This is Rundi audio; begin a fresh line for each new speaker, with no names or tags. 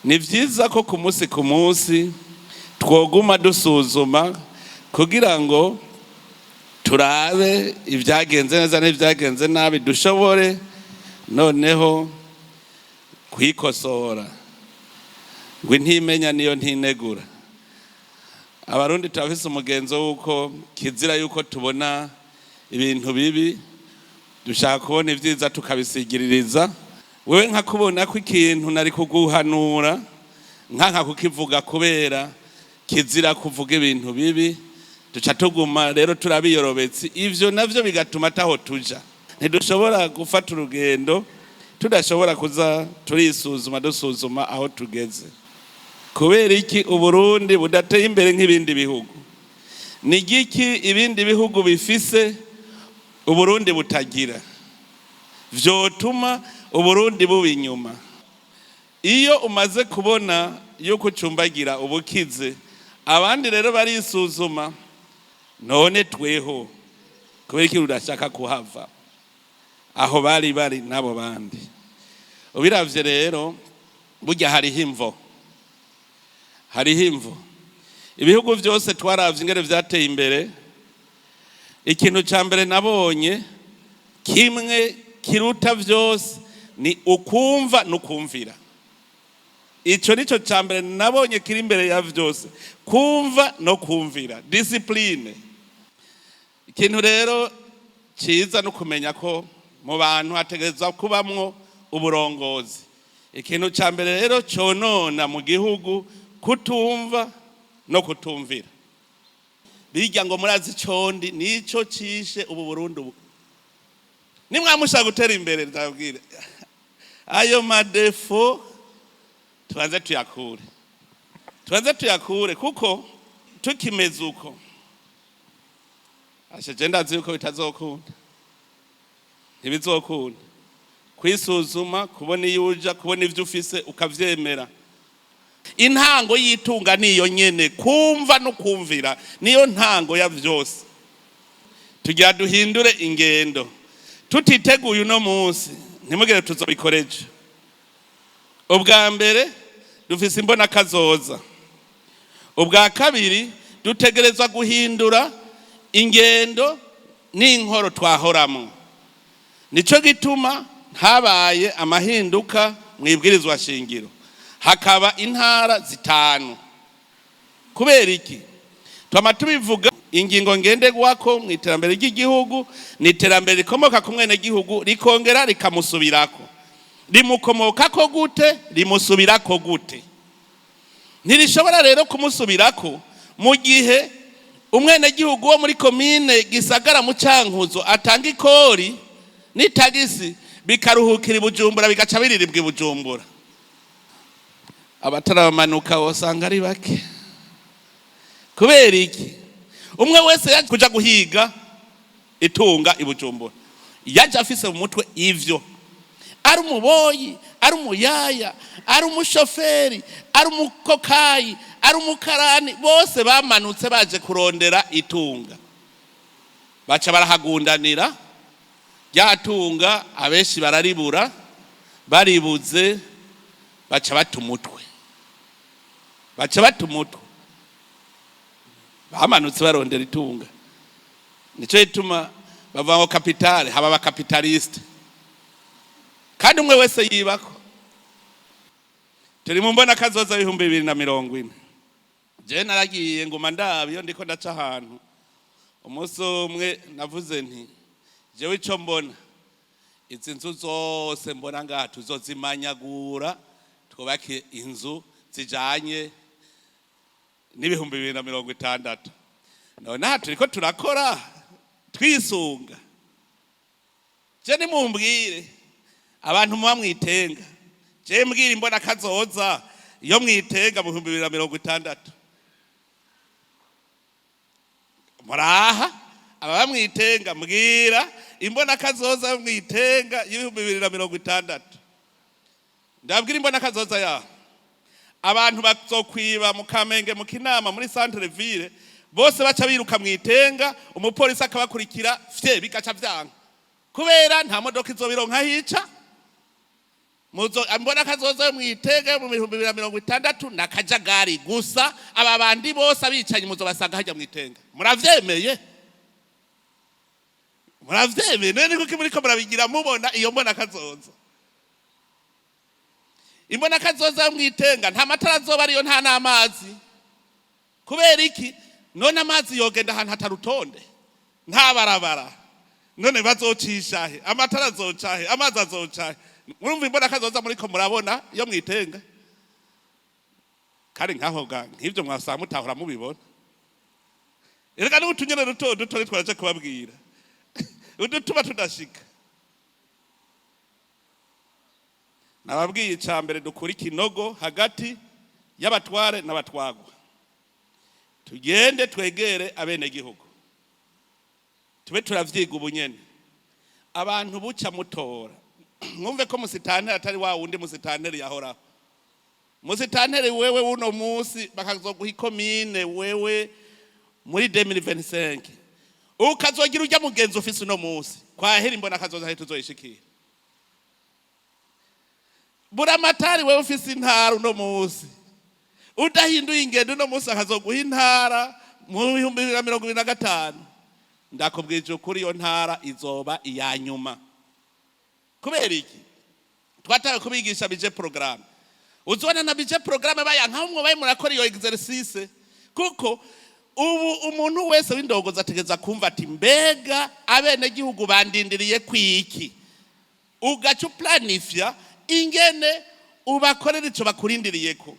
ni vyiza ko ku munsi twoguma dusuzuma kugira ngo turabe ibyagenze neza n'ibyagenze nabi, dushobore noneho kwikosora. ngo intimenya niyo ntinegura. Abarundi turafise umugenzo wuko kizira yuko tubona ibintu bibi dushaka kubona ivyiza tukabisigiririza. Wewe nka kubona ko ikintu nari kuguhanura nka kukivuga kubera kizira kuvuga ibintu bibi, duca tuguma rero turabiyorobetse. Ivyo navyo bigatuma taho tuja. Ntidushobora gufata urugendo tudashobora kuza turisuzuma dusuzuma aho tugeze. Kubera iki Uburundi budateye imbere nk'ibindi bihugu? Ni giki ibindi bihugu bifise Uburundi butagira? Vyotuma Uburundi buba inyuma. Iyo umaze kubona yuko ucumbagira ubukize, abandi rero barisuzuma, none tweho kubera iki udashaka kuhava aho bari nabo bandi. Ubiravye rero burya hariho imvo. Ibihugu vyose twaravye ingere vyateye imbere. Ikintu ca mbere nabonye kimwe kiruta vyose ni ukumva n'ukumvira. Ico nico ca mbere nabonye kiri imbere ya vyose, kumva no kumvira, discipline. Ikintu rero ciza no kumenya ko mu bantu hategerezwa kubamwo uburongozi. Ikintu ca mbere rero conona mu gihugu kutumva no kutumvira. Bijya ngo murazi condi nico cishe ubu Burundi ubu. Nimwamusha gutera imbere ndabwira. Ayo madefo tubanze tuyakure kuko tukimeze uko ashaje ndazi yuko bitazokunda. Ntibizokunda. Kwisuzuma, kubona iyuja, kubona ivyo ufise ukavyemera. Intango yitunga niyo nyene, kumva no kumvira niyo ntango ya vyose. Tugira duhindure ingendo. Tutiteguye uno munsi ntimugire tuzobikoreje. Ubwa mbere dufise imbona kazoza. Ubwa kabiri dutegerezwa guhindura ingendo n'inkoro twahoramo. Nico gituma habaye amahinduka mwibwirizwa shingiro. Hakaba intara zitanu. Kubera iki? Twama tubivuga ingingo ngenderwako mu iterambere ry'igihugu, ni iterambere rikomoka ku mwene gihugu rikongera rikamusubirako. Rimukomokako gute? Rimusubirako gute? Ntirishobora rero kumusubirako mu gihe umwene gihugu wo muri komine Gisagara mu Cankuzo atanga ikori n'itagisi bikaruhukira i Bujumbura bigaca biriribwa i Bujumbura. Abataramanuka wasanga ari bake. Kubera iki? Umwe wese yaje kuja guhiga itunga i Bujumbura. Yaje afise mu mutwe ivyo. Ari umuboyi, ari umuyaya, ari umushoferi, ari umukokayi, ari umukarani, bose bamanutse baje kurondera itunga. Baca barahagundanira, ryatunga abenshi bararibura, baribuze baca batumutwe. Bamanutse barondera itunga. Nico gituma bava mu kapitale haba abakapitaliste. Kandi umwe wese yibako. Turi mu mbona kazoza 2040. Je naragiye ngoma ndabiyo ndiko ndaca ahantu. Umunsi umwe navuze nti jewe ico mbona izi nzu zose mbona ngaha tuzozimanyagura twubake inzu zijanye n'2060. None aha turiko turakora twisunga. Je nimumbwire abantu muba mwitenga. Je mbwira imbona kazoza iyo mwitenga mu 2060. Muraha aba mwitenga mbwira imbona kazoza mwitenga y'2060. Ndabwira imbona kazoza ya abantu bazokwiba mu Kamenge mu Kinama muri centre ville bose baca biruka mwitenga, umupolisi akabakurikira bigaca vyanga kubera nta modoka izobironka hica. mbona kazoza mwitege mu 2060 nakajagari gusa aba bandi bose abicanye muzobasanga hajya mwitenga. Muravyemeye none kuko muriko murabigira mubona iyo mbona kazoza. Imbona kazoza mwitenga nta matara azoba ariyo nta n'amazi. Kubera iki? None amazi yogenda ahantu hatarutonde nta barabara. None bazocisha he? Amatara azoca he? Amazi azoca he? Murumva imbona kazoza muriko murabona iyo mwitenga. Kari nkaho nk'ivyo mwasanga mutahora mubibona. Erega n'utunyene duto twaje kubabwira. Udutuma tudashika. Nababwiye icambere dukura ikinogo hagati y'abatware n'abatwagwa. Tugende twegere abene gihugu. Tube turavyiga ubunyene. Abantu buca mutora. Mwumve ko musitanteri atari wa wundi musitanteri yahoraho. Musitanteri wewe uno musi bakazoguha ikomine wewe muri 2025. Ukazogira ujya mugenzi ofisi uno musi. Kwahera imbona kazoza aho tuzoyishikira. Buramatari wewe ofisi intara uno musi. Udahinduye ingendo uno musi akazoguha intara mu 2025. Ndakubwije ukuri iyo ntara izoba iyanyuma. Kubera iki? Twataye kubigisha bije programme. Uzona na bije programme bayanka umwe baye murakora iyo exercice. Kuko ubu umuntu wese w'indongoza ategeza kumva ati mbega abene gihugu bandindiriye kwiki. Ugacu planifya ingene ubakorera ico bakurindiriyeko.